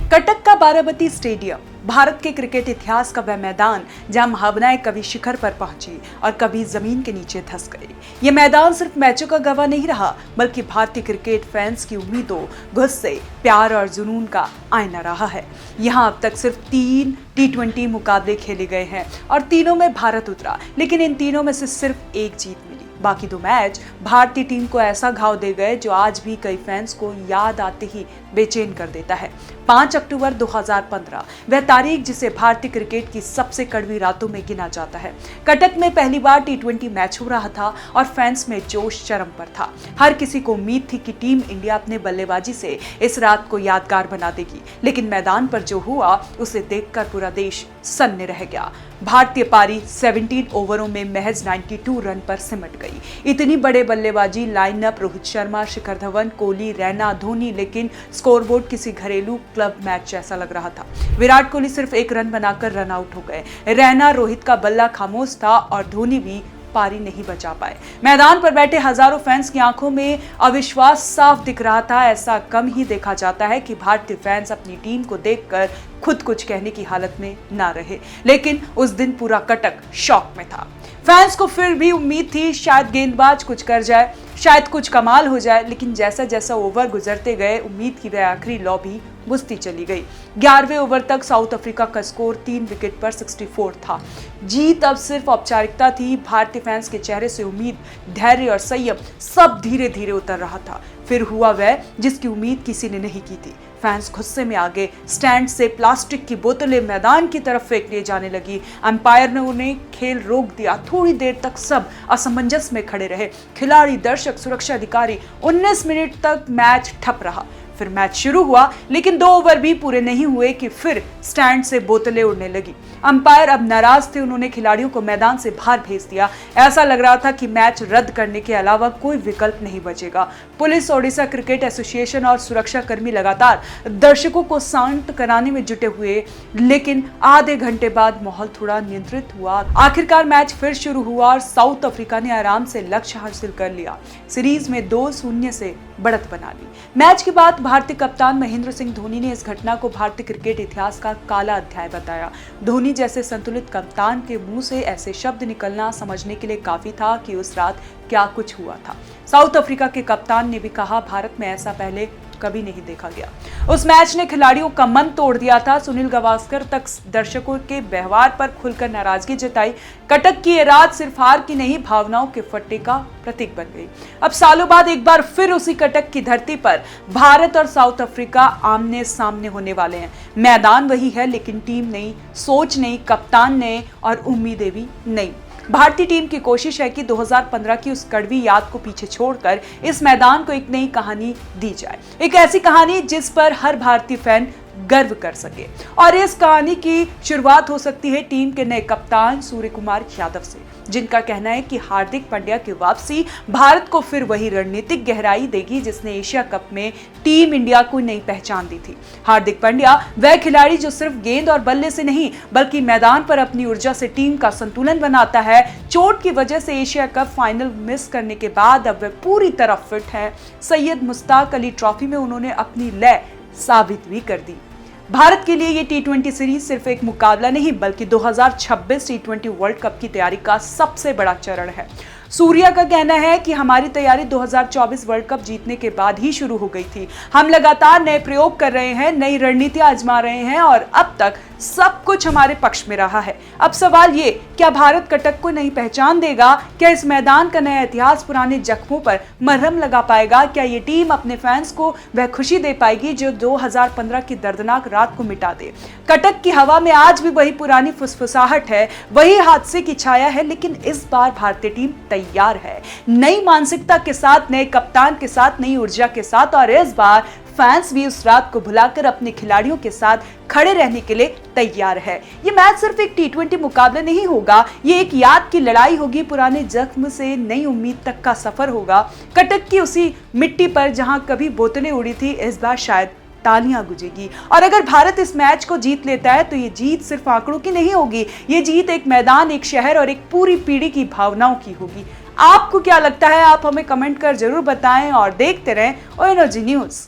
कटक का बाराबती स्टेडियम भारत के क्रिकेट इतिहास का वह मैदान जहां भावनाएं कभी शिखर पर पहुंची और कभी जमीन के नीचे धंस गई। ये मैदान सिर्फ मैचों का गवाह नहीं रहा, बल्कि भारतीय क्रिकेट फैंस की उम्मीदों, गुस्से, प्यार और जुनून का आईना रहा है। यहाँ अब तक सिर्फ 3 T20 मुकाबले खेले गए हैं और तीनों में भारत उतरा, लेकिन इन तीनों में से सिर्फ एक जीत मिली। बाकी 2 मैच भारतीय टीम को ऐसा घाव दे गए जो आज भी कई फैंस को याद आते ही बेचैन कर देता है। 5 अक्टूबर 2015 वह तारीख जिसे भारतीय क्रिकेट की सबसे कड़वी रातों में गिना जाता है। कटक में पहली बार T20 मैच हो रहा था और फैंस में जोश चरम पर था। हर किसी को उम्मीद थी कि टीम इंडिया अपने बल्लेबाजी से इस रात को यादगार बना देगी, लेकिन मैदान पर जो हुआ उसे देखकर पूरा देश सन्न रह गया। भारतीय पारी 17 ओवरों में महज 92 रन पर सिमट गई। इतनी बड़े बल्लेबाजी लाइनअप रोहित शर्मा, शिखर धवन, कोहली, रैना, धोनी, लेकिन स्कोरबोर्ड किसी घरेलू क्लब मैच जैसा लग रहा था। विराट कोहली सिर्फ 1 रन बनाकर रन आउट हो गए। रैना, रोहित का बल्ला खामोश था और धोनी भी पारी नहीं बचा पाए। मैदान पर बैठे हजारों फैंस की आंखों में अविश्वास साफ दिख रहा था। ऐसा कम ही देखा जाता है कि भारतीय फैंस अपनी टीम को देखकर खुद कुछ कहने की हालत में ना रहे, लेकिन उस दिन पूरा कटक शॉक में था। फैंस को फिर भी उम्मीद थी शायद गेंदबाज कुछ कर जाए, शायद कुछ कमाल हो जाए, लेकिन जैसा जैसा ओवर गुजरते गए उम्मीद की वह आखिरी लौ भी बुझती चली गई। 11वें ओवर तक साउथ अफ्रीका का स्कोर 3 विकेट पर 64 था। जीत अब सिर्फ औपचारिकता थी। भारतीय फैंस के चेहरे से उम्मीद, धैर्य और संयम सब धीरे धीरे उतर रहा था। फिर हुआ वह जिसकी उम्मीद किसी ने नहीं की थी। फैंस गुस्से में आ गए। स्टैंड से प्लास्टिक की बोतलें मैदान की तरफ फेंकने जाने लगी। अंपायर ने उन्हें खेल रोक दिया। थोड़ी देर तक सब असमंजस में खड़े रहे। खिलाड़ी, दर्शक, सुरक्षा अधिकारी। 19 मिनट तक मैच ठप रहा। फिर मैच शुरू हुआ, लेकिन 2 ओवर भी पूरे नहीं हुए कि फिर स्टैंड से बोतलें उड़ने लगी। अंपायर अब नाराज थे। उन्होंने खिलाड़ियों को मैदान से बाहर भेज दिया। ऐसा लग रहा था कि मैच रद्द करने के अलावा कोई विकल्प नहीं बचेगा। पुलिस, ओडिशा क्रिकेट एसोसिएशन और सुरक्षा कर्मी लगातार दर्शकों को शांत कराने में जुटे हुए, लेकिन आधे घंटे बाद माहौल थोड़ा नियंत्रित हुआ। आखिरकार मैच फिर शुरू हुआ और साउथ अफ्रीका ने आराम से लक्ष्य हासिल कर लिया। सीरीज में 2-0 से बढ़त बना ली। मैच के बाद भारतीय कप्तान महेंद्र सिंह धोनी ने इस घटना को भारतीय क्रिकेट इतिहास का काला अध्याय बताया। धोनी जैसे संतुलित कप्तान के मुंह से ऐसे शब्द निकलना समझने के लिए काफी था कि उस रात क्या कुछ हुआ था। साउथ अफ्रीका के कप्तान ने भी कहा, भारत में ऐसा पहले कभी नहीं देखा गया। उस मैच ने खिलाड़ियों का मन तोड़ दिया था। सुनील गावस्कर तक दर्शकों के व्यवहार पर खुलकर नाराजगी जताई। कटक की ये रात सिर्फ हार की नहीं, भावनाओं के फट्टे का प्रतीक बन गई। अब सालों बाद एक बार फिर उसी कटक की धरती पर भारत और साउथ अफ्रीका आमने सामने होने वाले हैं। मैदान वही है, लेकिन टीम नई, सोच नई, कप्तान नए और उम्मीदें भी नई। भारतीय टीम की कोशिश है कि 2015 की उस कड़वी याद को पीछे छोड़कर इस मैदान को एक नई कहानी दी जाए। एक ऐसी कहानी जिस पर हर भारतीय फैन गर्व कर सके। और इस कहानी की शुरुआत हो सकती है टीम के नए कप्तान सूर्य कुमार यादव से, जिनका कहना है कि हार्दिक पांड्या की वापसी भारत को फिर वही रणनीतिक गहराई देगी जिसने एशिया कप में टीम इंडिया को नई पहचान दी थी। हार्दिक पांड्या वह खिलाड़ी जो सिर्फ गेंद और बल्ले से नहीं, बल्कि मैदान पर अपनी ऊर्जा से टीम का संतुलन बनाता है। चोट की वजह से एशिया कप फाइनल मिस करने के बाद अब वह पूरी तरह फिट है। सैयद मुश्ताक अली ट्रॉफी में उन्होंने अपनी लय साबित भी कर दी। भारत के लिए ये T20 सीरीज सिर्फ एक मुकाबला नहीं, बल्कि 2026 T20 वर्ल्ड कप की तैयारी का सबसे बड़ा चरण है। सूर्या का कहना है कि हमारी तैयारी 2024 वर्ल्ड कप जीतने के बाद ही शुरू हो गई थी। हम लगातार नए प्रयोग कर रहे हैं, नई रणनीतियां आजमा रहे हैं और अब तक सब कुछ हमारे पक्ष में रहा है। अब सवाल ये, क्या भारत कटक को नई पहचान देगा? क्या इस मैदान का नया इतिहास पुराने जख्मों पर मरहम लगा पाएगा? क्या ये टीम अपने फैंस को वह खुशी दे पाएगी जो 2015 की दर्दनाक रात को मिटा दे? कटक की हवा में आज भी वही पुरानी फुसफुसाहट है, वही हादसे की छाया है, लेकिन इस बार भारतीय टीम तैयार है, नई मानसिकता के साथ, नए कप्तान के साथ, नई ऊर्जा के साथ। और इस बार फैंस भी उस रात को भुलाकर अपने खिलाड़ियों के साथ खड़े रहने के लिए तैयार है। ये मैच सिर्फ एक T20 मुकाबला नहीं होगा, ये एक याद की लड़ाई होगी। पुराने जख्म से नई उम्मीद तक का सफर होगा। कटक की उसी मिट्टी पर जहां कभी बोतलें उड़ी थी, इस बार शायद तालियां गुजेगी। और अगर भारत इस मैच को जीत लेता है तो ये जीत सिर्फ आंकड़ों की नहीं होगी, ये जीत एक मैदान, एक शहर और एक पूरी पीढ़ी की भावनाओं की होगी। आपको क्या लगता है? आप हमें कमेंट कर जरूर बताएं और देखते रहें ONOG न्यूज़।